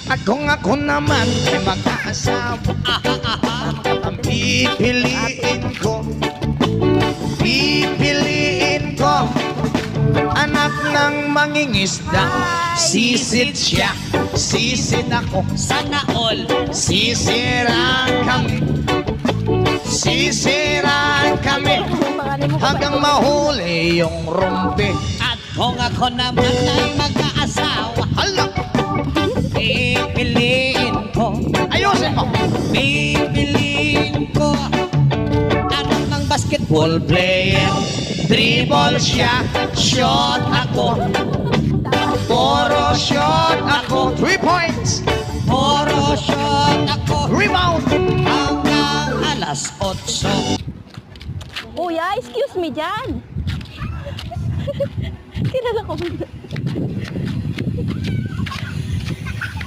At kung ako naman ay mag-aasawa, ang pipiliin ko anak ng mangingisda. Sisid siya, sisid ako, Sana all. sisiraan kami hanggang mahuli yung rumpi. At kung ako naman ay mag-aasawa, Hala, pipiliin ko, ayusin mo. pipiliin ko anak ng basketball Ball player, dribble siya, shot ako, puro shot ako. 3 points, Puro shot ako rebound. hanggang alas 8. Kuya, excuse me dyan. Kilala ko ba?